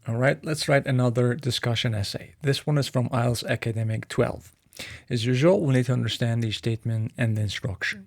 All right, let's write another discussion essay. This one is from IELTS Academic 12. As usual, we need to understand the statement and the instruction.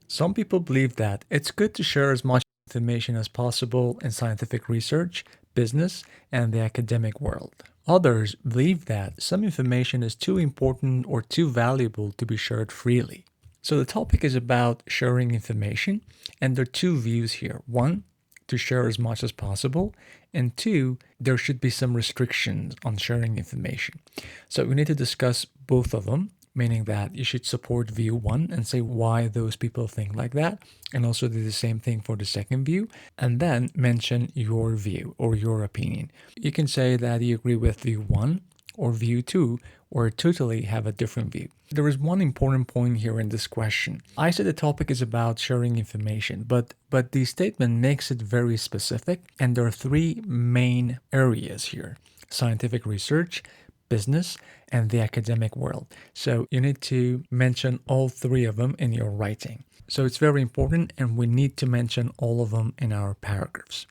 Some people believe that it's good to share as much information as possible in scientific research, business, and the academic world. Others believe that some information is too important or too valuable to be shared freely. So the topic is about sharing information, and there are two views here. One, to share as much as possible, and two, there should be some restrictions on sharing information. So we need to discuss both of them, meaning that you should support view one and say why those people think like that, and also do the same thing for the second view, and then mention your view or your opinion. You can say that you agree with view one or view two, or totally have a different view. There is one important point here in this question. I said the topic is about sharing information, but the statement makes it very specific, and there are three main areas here: scientific research, business, and the academic world. So you need to mention all three of them in your writing. So it's very important, and we need to mention all of them in our paragraphs.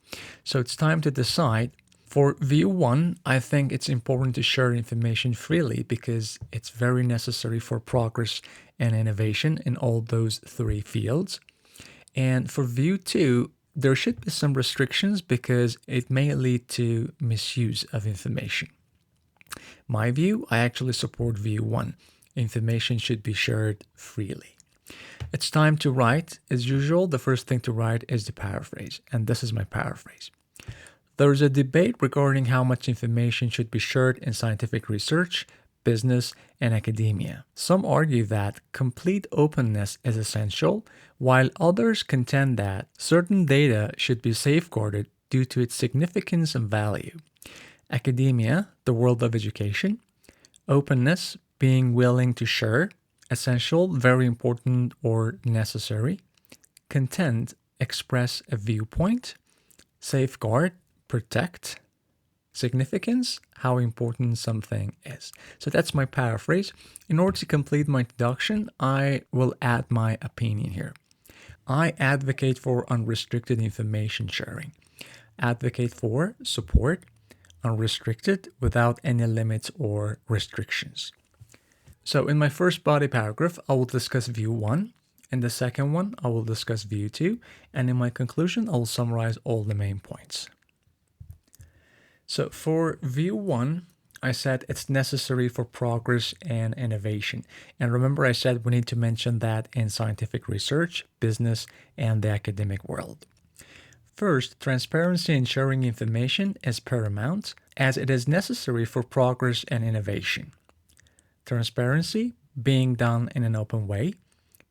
So it's time to decide. For view one, I think it's important to share information freely because it's very necessary for progress and innovation in all those three fields. And for view two, there should be some restrictions because it may lead to misuse of information. My view, I actually support view one. Information should be shared freely. It's time to write. As usual, the first thing to write is the paraphrase, and this is my paraphrase. There is a debate regarding how much information should be shared in scientific research, business, and academia. Some argue that complete openness is essential, while others contend that certain data should be safeguarded due to its significance and value. Academia, the world of education. Openness, being willing to share. Essential, very important or necessary. Content, express a viewpoint. Safeguard, protect. Significance, how important something is. So that's my paraphrase. In order to complete my introduction, I will add my opinion here. I advocate for unrestricted information sharing. Advocate for support, unrestricted, without any limits or restrictions. So in my first body paragraph, I will discuss view one. In the second one, I will discuss view two. And in my conclusion, I will summarize all the main points. So for view one, I said it's necessary for progress and innovation. And remember, I said we need to mention that in scientific research, business, and the academic world. First, transparency in sharing information is paramount, as it is necessary for progress and innovation. Transparency, being done in an open way,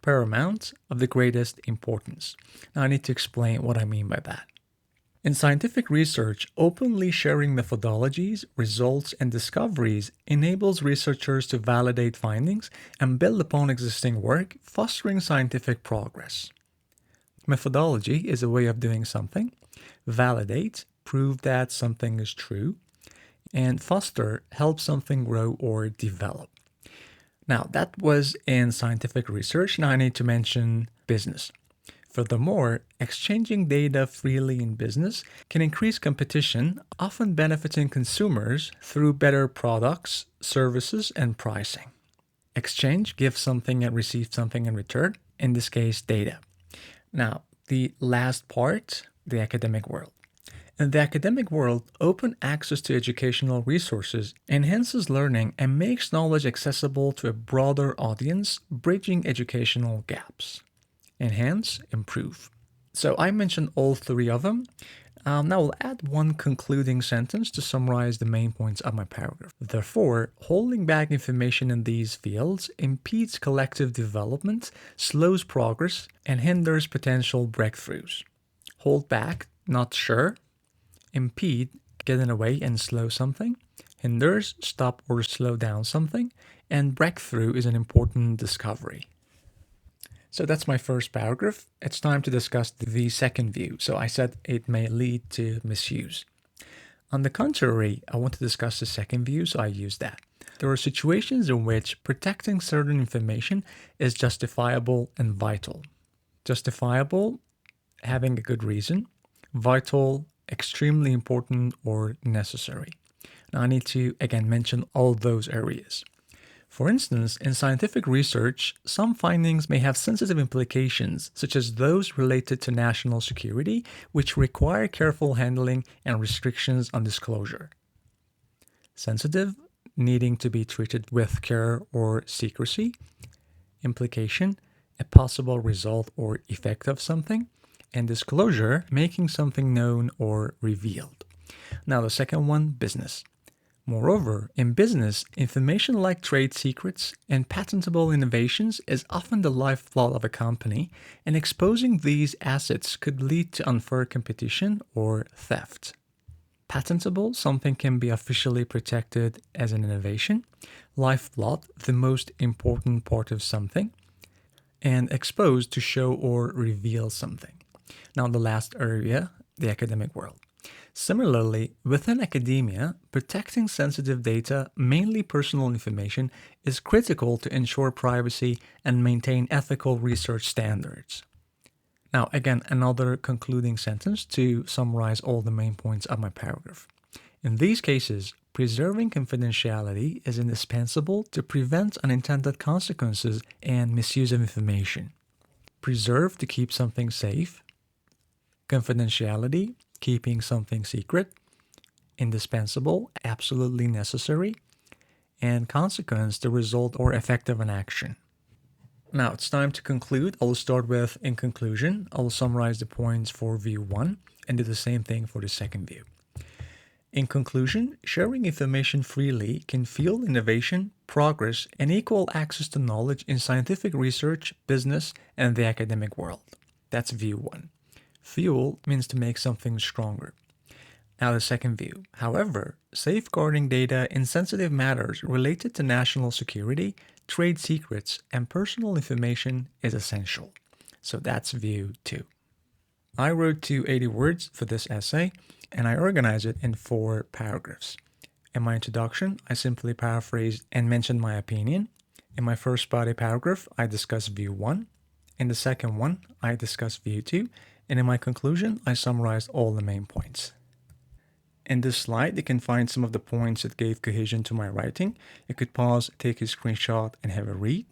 paramount, of the greatest importance. Now I need to explain what I mean by that. In scientific research, openly sharing methodologies, results, and discoveries enables researchers to validate findings and build upon existing work, fostering scientific progress. Methodology is a way of doing something. Validate, prove that something is true. And foster, help something grow or develop. Now, that was in scientific research. Now I need to mention business. Furthermore, exchanging data freely in business can increase competition, often benefiting consumers through better products, services, and pricing. Exchange, give something and receive something in return, in this case, data. Now, the last part, the academic world. In the academic world, open access to educational resources enhances learning and makes knowledge accessible to a broader audience, bridging educational gaps. Enhance, improve. So I mentioned all three of them. Now I'll add one concluding sentence to summarize the main points of my paragraph. Therefore, holding back information in these fields impedes collective development, slows progress, and hinders potential breakthroughs. Hold back, not share. Impede, get in the way and slow something. Hinders, stop or slow down something. And breakthrough is an important discovery. So that's my first paragraph. It's time to discuss the second view. So I said it may lead to misuse. On the contrary, I want to discuss the second view, so I use that. There are situations in which protecting certain information is justifiable and vital. Justifiable, having a good reason. Vital, extremely important, or necessary. Now, I need to again mention all those areas. For instance, in scientific research, some findings may have sensitive implications, such as those related to national security, which require careful handling and restrictions on disclosure. Sensitive, needing to be treated with care or secrecy. Implication, a possible result or effect of something. And disclosure, making something known or revealed. Now, the second one, business. Moreover, in business, information like trade secrets and patentable innovations is often the lifeblood of a company, and exposing these assets could lead to unfair competition or theft. Patentable, something can be officially protected as an innovation. Lifeblood, the most important part of something. And exposed, to show or reveal something. Now, the last area, the academic world. Similarly, within academia, protecting sensitive data, mainly personal information, is critical to ensure privacy and maintain ethical research standards. Now, again, another concluding sentence to summarize all the main points of my paragraph. In these cases, preserving confidentiality is indispensable to prevent unintended consequences and misuse of information. Preserve, to keep something safe. Confidentiality, keeping something secret. Indispensable, absolutely necessary. And consequence, the result or effect of an action. Now it's time to conclude. I'll start with in conclusion. I'll summarize the points for view 1 and do the same thing for the second view. In conclusion, sharing information freely can fuel innovation, progress, and equal access to knowledge in scientific research, business, and the academic world. That's view 1. Fuel means to make something stronger. Now the second view. However, safeguarding data in sensitive matters related to national security, trade secrets, and personal information is essential. So that's view 2. I wrote 280 words for this essay, and I organized it in 4 paragraphs. In my introduction, I simply paraphrased and mentioned my opinion. In my first body paragraph, I discussed view 1. In the second one, I discussed view 2. And in my conclusion, I summarized all the main points. In this slide, you can find some of the points that gave cohesion to my writing. You could pause, take a screenshot, and have a read.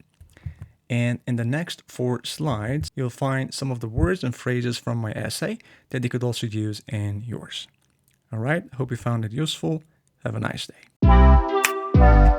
And in the next 4 slides, you'll find some of the words and phrases from my essay that you could also use in yours. All right, hope you found it useful. Have a nice day.